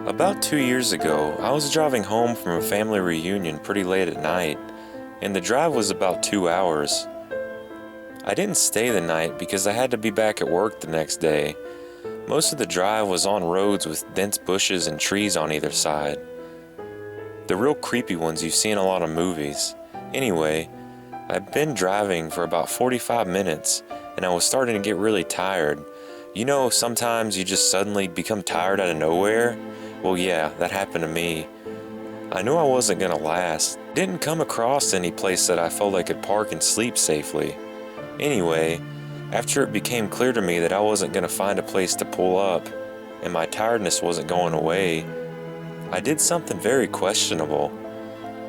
About 2 years ago, I was driving home from a family reunion pretty late at night, and the drive was about 2 hours. I didn't stay the night because I had to be back at work the next day. Most of the drive was on roads with dense bushes and trees on either side. The real creepy ones you see in a lot of movies. Anyway, I'd been driving for about 45 minutes, and I was starting to get really tired. You know, sometimes you just suddenly become tired out of nowhere? Well, yeah, that happened to me. I knew I wasn't gonna last. Didn't come across any place that I felt I could park and sleep safely. Anyway, after it became clear to me that I wasn't gonna find a place to pull up, and my tiredness wasn't going away, I did something very questionable.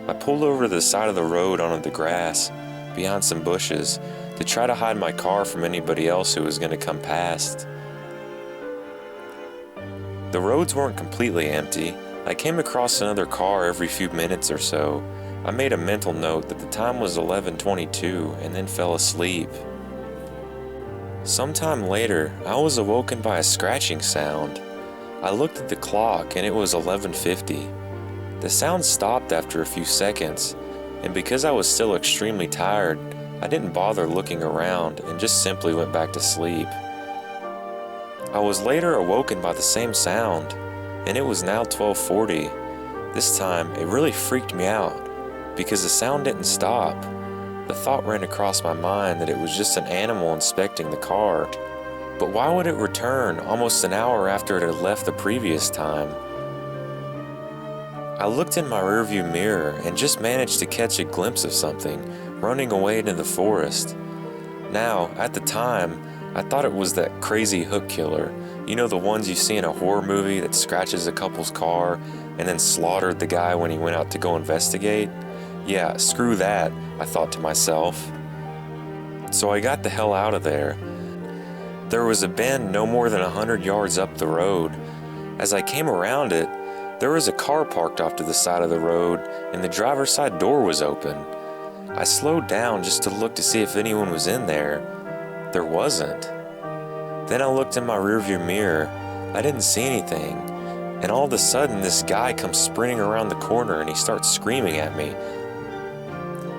I pulled over to the side of the road onto the grass, behind some bushes, to try to hide my car from anybody else who was gonna come past. The roads weren't completely empty. I came across another car every few minutes or so. I made a mental note that the time was 11:22 and then fell asleep. Sometime later, I was awoken by a scratching sound. I looked at the clock and it was 11:50. The sound stopped after a few seconds, and because I was still extremely tired, I didn't bother looking around and just simply went back to sleep. I was later awoken by the same sound, and it was now 12:40. This time, it really freaked me out, because the sound didn't stop. The thought ran across my mind that it was just an animal inspecting the car. But why would it return almost an hour after it had left the previous time? I looked in my rearview mirror and just managed to catch a glimpse of something running away into the forest. Now, at the time, I thought it was that crazy hook killer. You know, the ones you see in a horror movie that scratches a couple's car and then slaughtered the guy when he went out to go investigate? Yeah, screw that, I thought to myself. So I got the hell out of there. There was a bend no more than 100 yards up the road. As I came around it, there was a car parked off to the side of the road, and the driver's side door was open. I slowed down just to look to see if anyone was in there. There wasn't. Then I looked in my rearview mirror. I didn't see anything. And all of a sudden, this guy comes sprinting around the corner and he starts screaming at me,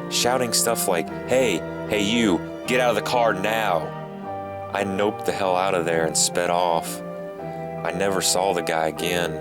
shouting stuff like, hey you, get out of the car now. I noped the hell out of there and sped off. I never saw the guy again.